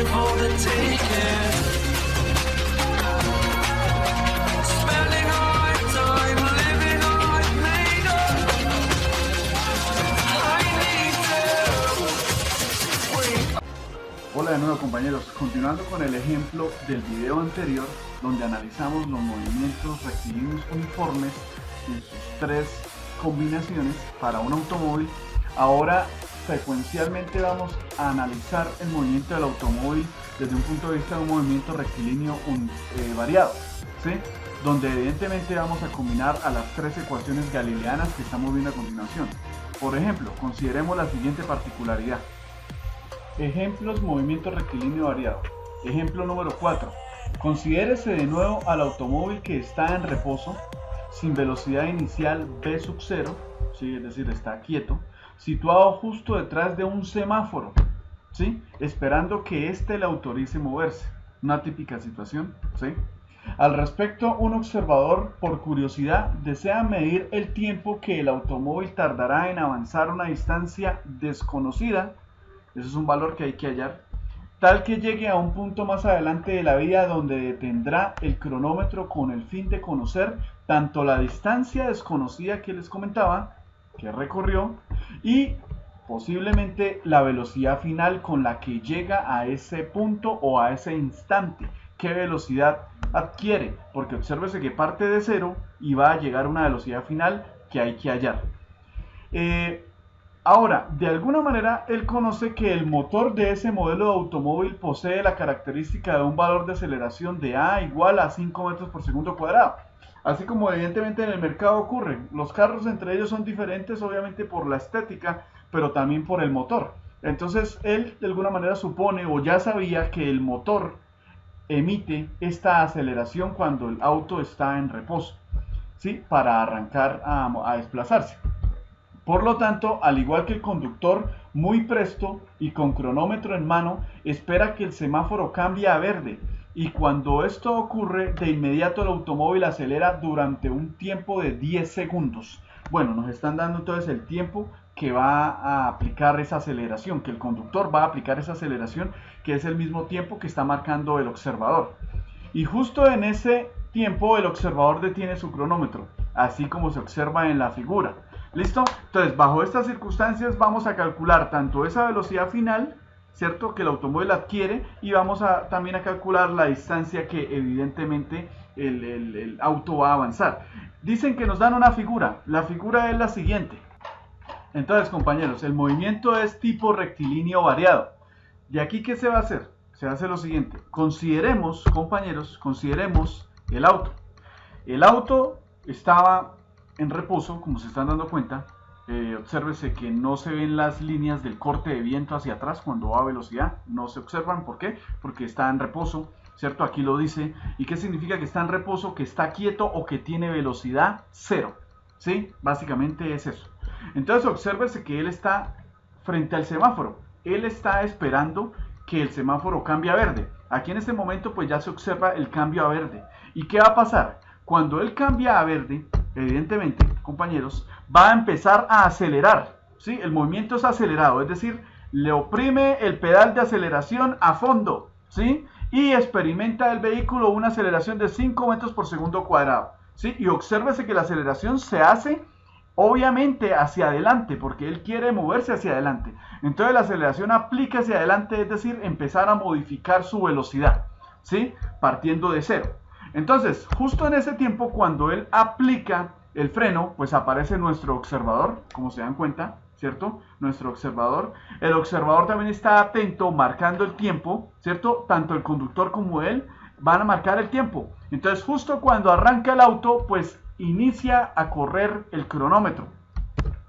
mine for the taking. Spending our time living our made up. I need to wake up. Hola de nuevo, compañeros, continuando con el ejemplo del video anterior donde analizamos los movimientos rectilíneos uniformes en sus tres combinaciones para un automóvil. Ahora secuencialmente vamos a analizar el movimiento del automóvil desde un punto de vista de un movimiento rectilíneo variado, ¿sí? Donde evidentemente vamos a combinar a las tres ecuaciones galileanas que estamos viendo a continuación. Por ejemplo, consideremos la siguiente particularidad. Ejemplos, movimiento rectilíneo variado. Ejemplo número 4. Considérese de nuevo al automóvil que está en reposo, sin velocidad inicial v sub 0, ¿sí? Es decir, está quieto, situado justo detrás de un semáforo, ¿sí? Esperando que éste le autorice moverse. Una típica situación, ¿sí? Al respecto, un observador, por curiosidad, desea medir el tiempo que el automóvil tardará en avanzar una distancia desconocida. Eso es un valor que hay que hallar, tal que llegue a un punto más adelante de la vía donde detendrá el cronómetro con el fin de conocer tanto la distancia desconocida que les comentaba, que recorrió, y posiblemente la velocidad final con la que llega a ese punto o a ese instante. ¿Qué velocidad adquiere? Porque obsérvese que parte de cero y va a llegar a una velocidad final que hay que hallar. Ahora, de alguna manera, él conoce que el motor de ese modelo de automóvil posee la característica de un valor de aceleración de A igual a 5 metros por segundo cuadrado. Así como evidentemente en el mercado ocurre. Los carros entre ellos son diferentes, obviamente por la estética, pero también por el motor. Entonces, él de alguna manera supone o ya sabía que el motor emite esta aceleración cuando el auto está en reposo, ¿sí? Para arrancar a desplazarse. Por lo tanto, al igual que el conductor, muy presto y con cronómetro en mano, espera que el semáforo cambie a verde, y cuando esto ocurre, de inmediato el automóvil acelera durante un tiempo de 10 segundos. Bueno, nos están dando entonces el tiempo que va a aplicar esa aceleración, que el conductor va a aplicar esa aceleración, que es el mismo tiempo que está marcando el observador. Y justo en ese tiempo el observador detiene su cronómetro, así como se observa en la figura. ¿Listo? Entonces, bajo estas circunstancias vamos a calcular tanto esa velocidad final, ¿cierto?, que el automóvil adquiere, y vamos también a calcular la distancia que evidentemente el auto va a avanzar. Dicen que nos dan una figura. La figura es la siguiente. Entonces, compañeros, el movimiento es tipo rectilíneo variado. ¿De aquí qué se va a hacer? Se va a hacer lo siguiente. Consideremos, compañeros, consideremos el auto. El auto estaba en reposo, como se están dando cuenta. Obsérvese que no se ven las líneas del corte de viento hacia atrás cuando va a velocidad, no se observan. ¿Por qué? Porque está en reposo, ¿cierto? Aquí lo dice. ¿Y qué significa que está en reposo? Que está quieto o que tiene velocidad cero, ¿sí? Básicamente es eso. Entonces obsérvese que él está frente al semáforo, él está esperando que el semáforo cambie a verde. Aquí en este momento pues ya se observa el cambio a verde. ¿Y qué va a pasar? Cuando él cambia a verde, evidentemente, compañeros, va a empezar a acelerar, ¿sí? El movimiento es acelerado, es decir, le oprime el pedal de aceleración a fondo, ¿sí? Y experimenta el vehículo una aceleración de 5 metros por segundo cuadrado, ¿sí? Y obsérvese que la aceleración se hace obviamente hacia adelante, porque él quiere moverse hacia adelante. Entonces la aceleración aplica hacia adelante, es decir, empezar a modificar su velocidad, ¿sí? Partiendo de cero. Entonces, justo en ese tiempo, cuando él aplica el freno, pues aparece nuestro observador, como se dan cuenta, ¿cierto? Nuestro observador. El observador también está atento, marcando el tiempo, ¿cierto? Tanto el conductor como él van a marcar el tiempo. Entonces, justo cuando arranca el auto, pues inicia a correr el cronómetro.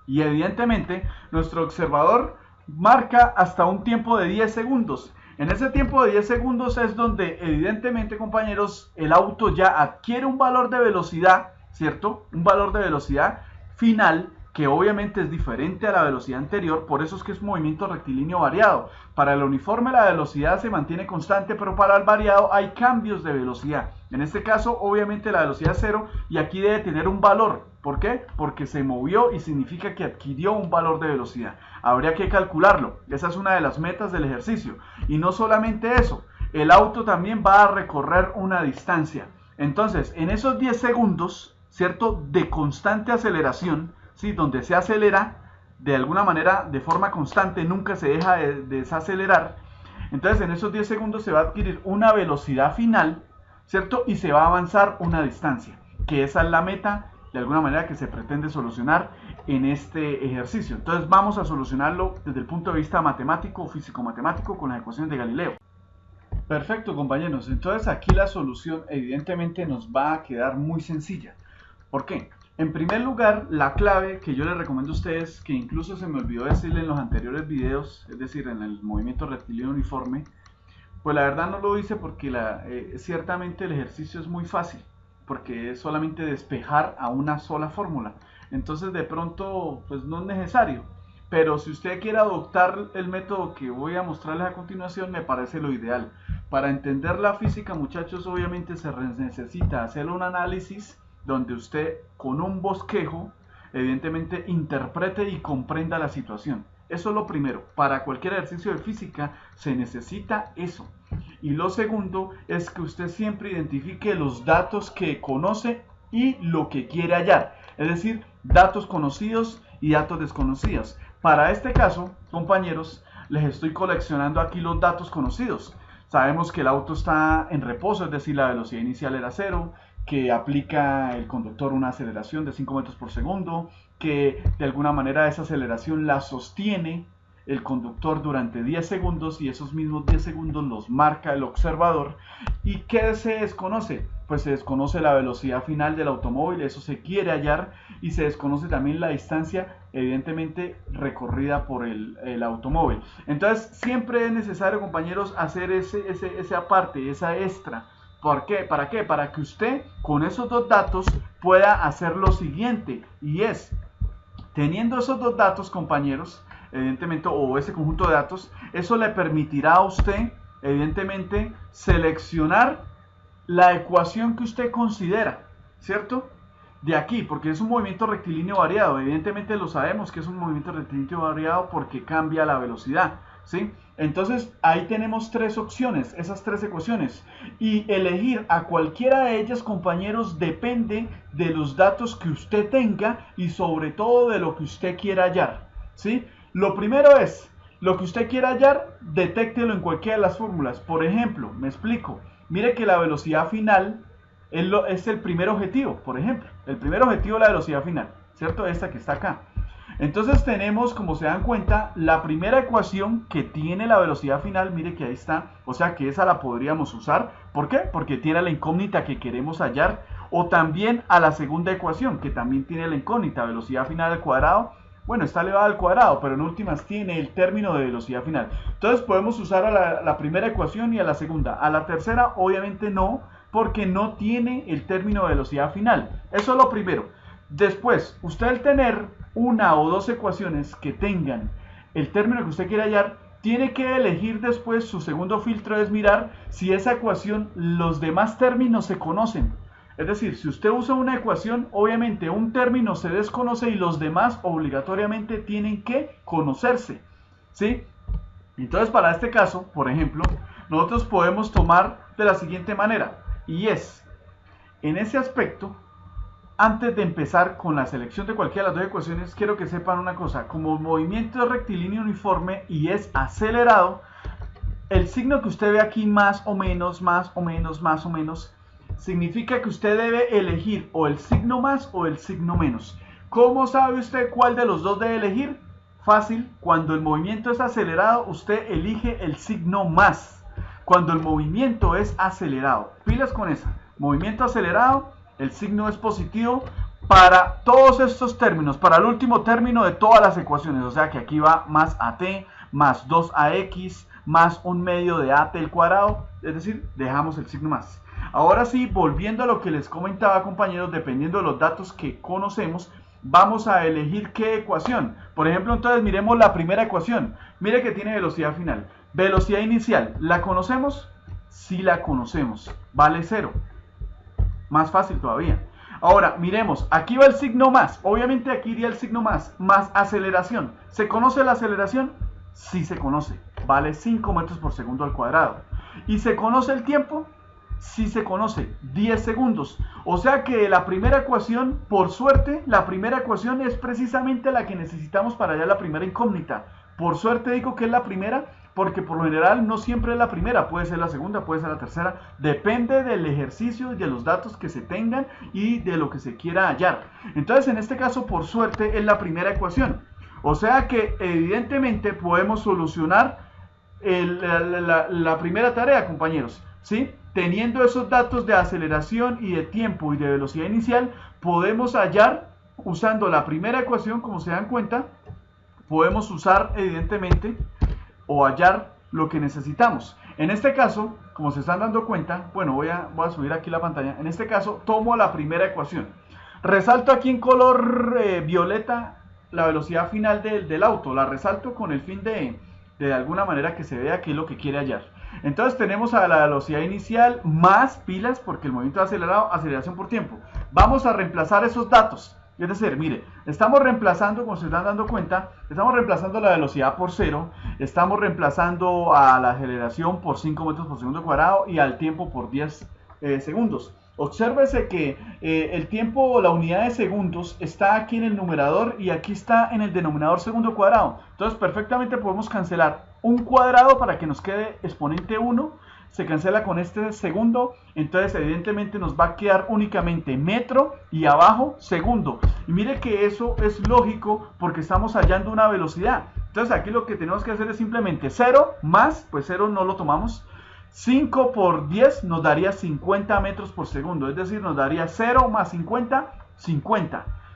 Y evidentemente, nuestro observador marca hasta un tiempo de 10 segundos. En ese tiempo de 10 segundos es donde evidentemente, compañeros, el auto ya adquiere un valor de velocidad, ¿cierto? Un valor de velocidad final que obviamente es diferente a la velocidad anterior, por eso es que es movimiento rectilíneo variado. Para el uniforme la velocidad se mantiene constante, pero para el variado hay cambios de velocidad. En este caso, obviamente la velocidad es 0 y aquí debe tener un valor. ¿Por qué? Porque se movió y significa que adquirió un valor de velocidad. Habría que calcularlo. Esa es una de las metas del ejercicio. Y no solamente eso, el auto también va a recorrer una distancia. Entonces, en esos 10 segundos, ¿cierto? De constante aceleración, ¿sí? Donde se acelera de alguna manera de forma constante, nunca se deja de desacelerar. Entonces en esos 10 segundos se va a adquirir una velocidad final, ¿cierto? Y se va a avanzar una distancia, que esa es la meta de alguna manera que se pretende solucionar en este ejercicio. Entonces vamos a solucionarlo desde el punto de vista matemático o físico-matemático con las ecuaciones de Galileo. Perfecto, compañeros. Entonces aquí la solución evidentemente nos va a quedar muy sencilla. ¿Por qué? En primer lugar, la clave que yo les recomiendo a ustedes, que incluso se me olvidó decirle en los anteriores videos, es decir, en el movimiento rectilíneo uniforme, pues la verdad no lo hice porque ciertamente el ejercicio es muy fácil, porque es solamente despejar a una sola fórmula. Entonces de pronto pues no es necesario. Pero si usted quiere adoptar el método que voy a mostrarles a continuación, me parece lo ideal. Para entender la física, muchachos, obviamente se necesita hacer un análisis donde usted con un bosquejo evidentemente interprete y comprenda la situación. Eso es lo primero. Para cualquier ejercicio de física se necesita eso. Y lo segundo es que usted siempre identifique los datos que conoce y lo que quiere hallar. Es decir, datos conocidos y datos desconocidos. Para este caso, compañeros, les estoy coleccionando aquí los datos conocidos. Sabemos que el auto está en reposo, es decir, la velocidad inicial era 0, que aplica el conductor una aceleración de 5 metros por segundo, que de alguna manera esa aceleración la sostiene el conductor durante 10 segundos y esos mismos 10 segundos los marca el observador. ¿Y qué se desconoce? Pues se desconoce la velocidad final del automóvil, eso se quiere hallar, y se desconoce también la distancia evidentemente recorrida por el automóvil. Entonces siempre es necesario, compañeros, hacer esa parte, esa extra. ¿Por qué? ¿Para qué? Para que usted con esos dos datos pueda hacer lo siguiente, y es, teniendo esos dos datos, compañeros, evidentemente, o ese conjunto de datos, eso le permitirá a usted, evidentemente, seleccionar la ecuación que usted considera, ¿cierto? De aquí, porque es un movimiento rectilíneo variado, evidentemente lo sabemos que es un movimiento rectilíneo variado porque cambia la velocidad, ¿sí? Entonces ahí tenemos tres opciones, esas tres ecuaciones, y elegir a cualquiera de ellas, compañeros, depende de los datos que usted tenga y sobre todo de lo que usted quiera hallar, ¿sí? Lo primero es, lo que usted quiera hallar, detéctelo en cualquiera de las fórmulas. Por ejemplo, me explico, mire que la velocidad final es el primer objetivo, por ejemplo, el primer objetivo es la velocidad final, ¿cierto? Esta que está acá. Entonces tenemos, como se dan cuenta, la primera ecuación que tiene la velocidad final, mire que ahí está, o sea que esa la podríamos usar. ¿Por qué? Porque tiene la incógnita que queremos hallar, o también a la segunda ecuación, que también tiene la incógnita, velocidad final al cuadrado. Bueno, está elevada al cuadrado, pero en últimas tiene el término de velocidad final. Entonces podemos usar a la primera ecuación y a la segunda. A la tercera, obviamente no, porque no tiene el término de velocidad final. Eso es lo primero. Después, usted al tener una o dos ecuaciones que tengan el término que usted quiere hallar, tiene que elegir después, su segundo filtro es mirar si esa ecuación, los demás términos se conocen. Es decir, si usted usa una ecuación, obviamente un término se desconoce y los demás obligatoriamente tienen que conocerse, ¿sí? Entonces, para este caso, por ejemplo, nosotros podemos tomar de la siguiente manera, y es, en ese aspecto, antes de empezar con la selección de cualquiera de las dos ecuaciones, quiero que sepan una cosa, como el movimiento es rectilíneo uniforme y es acelerado, el signo que usted ve aquí más o menos, significa que usted debe elegir o el signo más o el signo menos. ¿Cómo sabe usted cuál de los dos debe elegir? Fácil, cuando el movimiento es acelerado, usted elige el signo más. Cuando el movimiento es acelerado, pilas con esa, movimiento acelerado, el signo es positivo para todos estos términos, para el último término de todas las ecuaciones, o sea que aquí va más at más 2ax más un medio de at al cuadrado, es decir, dejamos el signo más. Ahora sí, volviendo a lo que les comentaba, compañeros, dependiendo de los datos que conocemos, vamos a elegir qué ecuación. Por ejemplo, entonces miremos la primera ecuación. Mire que tiene velocidad final. Velocidad inicial, ¿la conocemos? Sí la conocemos, vale 0. Más fácil todavía. Ahora, miremos, aquí va el signo más. Obviamente aquí iría el signo más aceleración. ¿Se conoce la aceleración? Sí se conoce. Vale 5 metros por segundo al cuadrado. ¿Y se conoce el tiempo? Sí se conoce, 10 segundos. O sea que la primera ecuación, por suerte, la primera ecuación es precisamente la que necesitamos para hallar la primera incógnita. Por suerte digo que es la primera, porque por lo general no siempre es la primera, puede ser la segunda, puede ser la tercera, depende del ejercicio y de los datos que se tengan y de lo que se quiera hallar. Entonces en este caso por suerte es la primera ecuación, o sea que evidentemente podemos solucionar la primera tarea, compañeros, ¿sí? Teniendo esos datos de aceleración y de tiempo y de velocidad inicial, podemos hallar, usando la primera ecuación, como se dan cuenta, podemos usar evidentemente o hallar lo que necesitamos. En este caso, como se están dando cuenta, bueno, voy a subir aquí la pantalla. En este caso, tomo la primera ecuación. Resalto aquí en color violeta la velocidad final del auto. La resalto con el fin de alguna manera que se vea qué es lo que quiere hallar. Entonces tenemos a la velocidad inicial más pilas porque el movimiento acelerado, aceleración por tiempo. Vamos a reemplazar esos datos. Es decir, mire, estamos reemplazando, como se están dando cuenta, estamos reemplazando la velocidad por 0, estamos reemplazando a la aceleración por 5 metros por segundo cuadrado y al tiempo por 10 segundos. Obsérvese que el tiempo, la unidad de segundos, está aquí en el numerador y aquí está en el denominador segundo cuadrado. Entonces perfectamente podemos cancelar un cuadrado para que nos quede exponente 1. Se cancela con este segundo, entonces evidentemente nos va a quedar únicamente metro y abajo segundo. Y mire que eso es lógico porque estamos hallando una velocidad. Entonces aquí lo que tenemos que hacer es simplemente 0 más, pues 0 no lo tomamos, 5 por 10 nos daría 50 metros por segundo. Es decir, nos daría 0 más 50,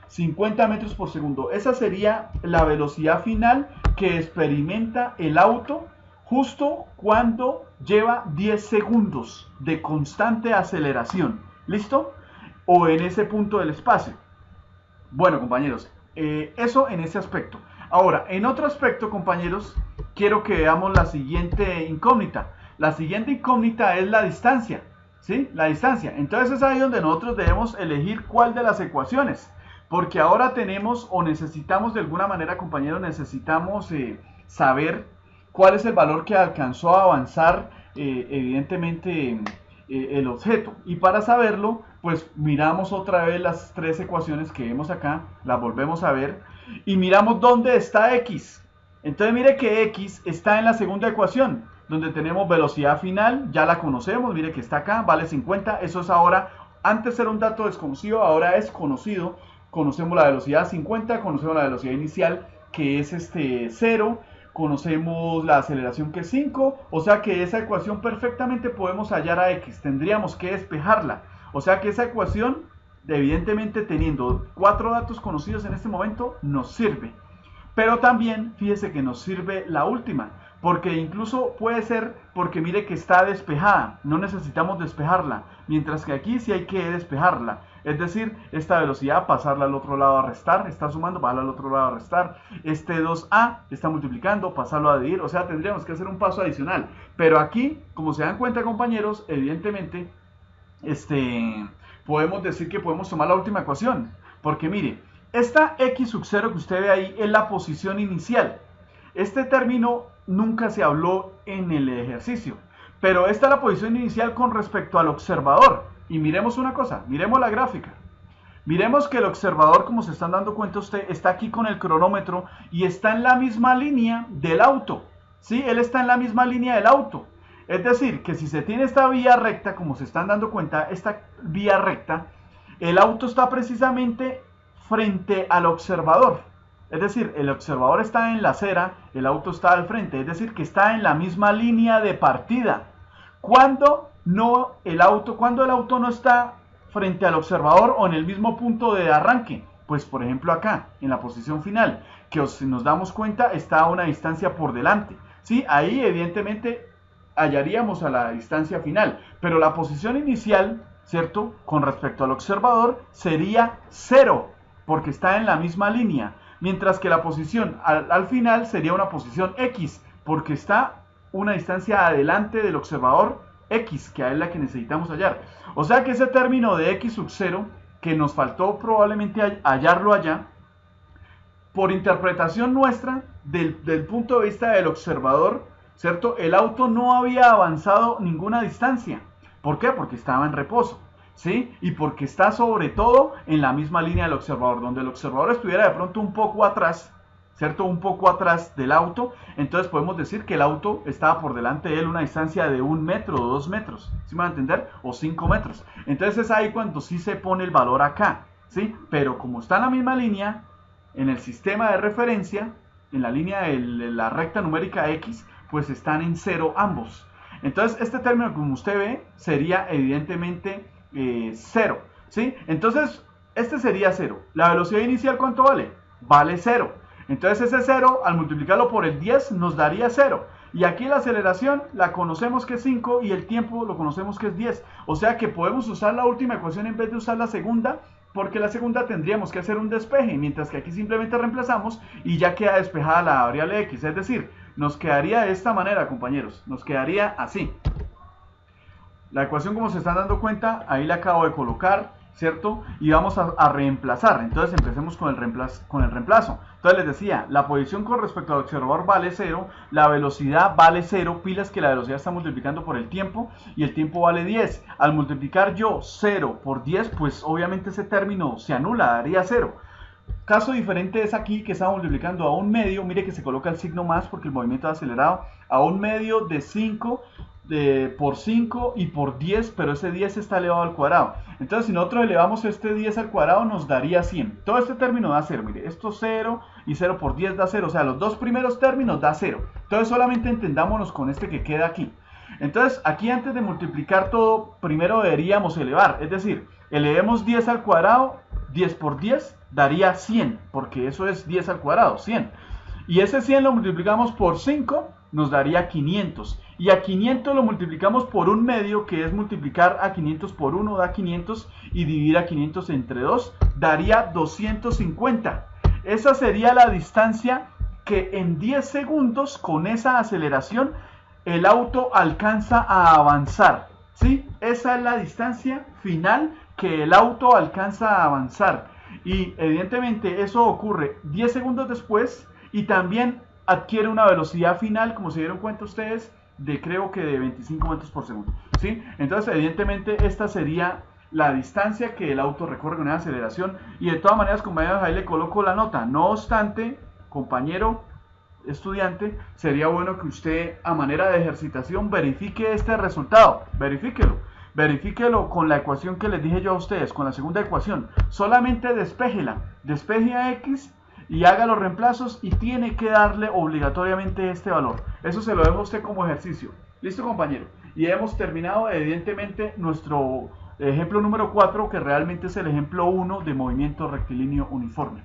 50 metros por segundo. Esa sería la velocidad final que experimenta el auto justo cuando lleva 10 segundos de constante aceleración. ¿Listo? O en ese punto del espacio. Bueno, compañeros, eso en ese aspecto. Ahora, en otro aspecto, compañeros, quiero que veamos la siguiente incógnita. La siguiente incógnita es la distancia. ¿Sí? La distancia. Entonces es ahí donde nosotros debemos elegir cuál de las ecuaciones. Porque ahora tenemos o necesitamos de alguna manera, compañeros, necesitamos saber cuál es el valor que alcanzó a avanzar evidentemente el objeto. Y para saberlo, pues miramos otra vez las tres ecuaciones que vemos acá, las volvemos a ver y miramos dónde está X. Entonces mire que X está en la segunda ecuación, donde tenemos velocidad final, ya la conocemos, mire que está acá, vale 50, eso es ahora, antes era un dato desconocido, ahora es conocido, conocemos la velocidad 50, conocemos la velocidad inicial que es 0, conocemos la aceleración que es 5, o sea que esa ecuación perfectamente podemos hallar a X, tendríamos que despejarla, o sea que esa ecuación, evidentemente teniendo 4 datos conocidos en este momento, nos sirve. Pero también, fíjese que nos sirve la última, porque incluso puede ser porque mire que está despejada, no necesitamos despejarla, mientras que aquí sí hay que despejarla. Es decir, esta velocidad pasarla al otro lado a restar, está sumando, pasarla al otro lado a restar. Este 2a está multiplicando, pasarlo a dividir, o sea, tendríamos que hacer un paso adicional. Pero aquí, como se dan cuenta, compañeros, evidentemente, podemos decir que podemos tomar la última ecuación, porque mire, esta x sub 0 que usted ve ahí es la posición inicial. Este término nunca se habló en el ejercicio, pero esta es la posición inicial con respecto al observador. Y miremos una cosa, miremos la gráfica. Miremos que el observador, como se están dando cuenta usted, está aquí con el cronómetro y está en la misma línea del auto. ¿Sí? Él está en la misma línea del auto. Es decir, que si se tiene esta vía recta, como se están dando cuenta, esta vía recta, el auto está precisamente frente al observador. Es decir, el observador está en la acera, el auto está al frente, es decir, que está en la misma línea de partida. Cuando el auto no está frente al observador o en el mismo punto de arranque, pues por ejemplo acá, en la posición final, que si nos damos cuenta está a una distancia por delante. ¿Sí? Ahí evidentemente hallaríamos a la distancia final, pero la posición inicial, ¿cierto? Con respecto al observador sería 0. porque está en la misma línea, mientras que la posición al final sería una posición X, porque está una distancia adelante del observador X, que es la que necesitamos hallar. O sea que ese término de X sub 0, que nos faltó probablemente hallarlo allá, por interpretación nuestra, del punto de vista del observador, ¿cierto? El auto no había avanzado ninguna distancia. ¿Por qué? Porque estaba en reposo, ¿sí? Y porque está sobre todo en la misma línea del observador, donde el observador estuviera de pronto un poco atrás, ¿cierto? Un poco atrás del auto, entonces podemos decir que el auto estaba por delante de él una distancia de 1 metro o 2 metros, ¿sí me van a entender? O 5 metros. Entonces es ahí cuando sí se pone el valor acá, ¿sí? Pero como está en la misma línea, en el sistema de referencia, en la línea de la recta numérica X, pues están en 0 ambos. Entonces este término, como usted ve, sería evidentemente 0, ¿sí? Entonces este sería 0. ¿La velocidad inicial cuánto vale? Vale 0. Entonces ese 0 al multiplicarlo por el 10 nos daría 0. Y aquí la aceleración la conocemos que es 5 y el tiempo lo conocemos que es 10. O sea que podemos usar la última ecuación en vez de usar la segunda, porque la segunda tendríamos que hacer un despeje, mientras que aquí simplemente reemplazamos y ya queda despejada la variable x. Es decir, nos quedaría de esta manera, compañeros. Nos quedaría así. La ecuación, como se están dando cuenta, ahí la acabo de colocar, ¿cierto? Y vamos a reemplazar. Entonces empecemos con el reemplazo. Entonces les decía, la posición con respecto al observador vale 0, la velocidad vale 0, pilas que la velocidad está multiplicando por el tiempo y el tiempo vale 10. Al multiplicar yo 0 por 10, pues obviamente ese término se anula, daría 0. Caso diferente es aquí que estamos multiplicando a 1/2, mire que se coloca el signo más porque el movimiento es acelerado, a 1/2 de 5 por 5 y por 10, pero ese 10 está elevado al cuadrado. Entonces si nosotros elevamos este 10 al cuadrado nos daría 100. Todo este término da 0, mire, esto 0 y 0 por 10 da 0, o sea, los dos primeros términos da 0. Entonces solamente entendámonos con este que queda aquí. Entonces aquí antes de multiplicar todo, primero deberíamos elevar, es decir, elevemos 10 al cuadrado, 10 por 10 daría 100, porque eso es 10 al cuadrado, 100. Y ese 100 lo multiplicamos por 5, nos daría 500. Y a 500 lo multiplicamos por 1/2, que es multiplicar a 500 por 1, da 500, y dividir a 500 entre 2, daría 250. Esa sería la distancia que en 10 segundos, con esa aceleración, el auto alcanza a avanzar, ¿sí? Esa es la distancia final que el auto alcanza a avanzar. Y evidentemente eso ocurre 10 segundos después y también adquiere una velocidad final, como se dieron cuenta ustedes, de creo que de 25 metros por segundo, ¿sí? Entonces evidentemente esta sería la distancia que el auto recorre con una aceleración. Y de todas maneras, compañeros, ahí le coloco la nota. No obstante, compañero estudiante, sería bueno que usted, a manera de ejercitación, verifique este resultado. Verifíquelo con la ecuación que les dije yo a ustedes, con la segunda ecuación. Solamente despéjela, despeje a x y haga los reemplazos y tiene que darle obligatoriamente este valor. Eso se lo dejo a usted como ejercicio. ¿Listo, compañero? Y hemos terminado evidentemente nuestro ejemplo número 4, que realmente es el ejemplo 1 de movimiento rectilíneo uniforme.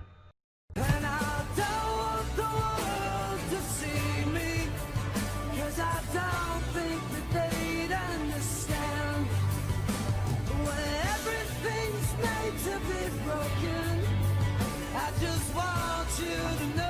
I just want you to know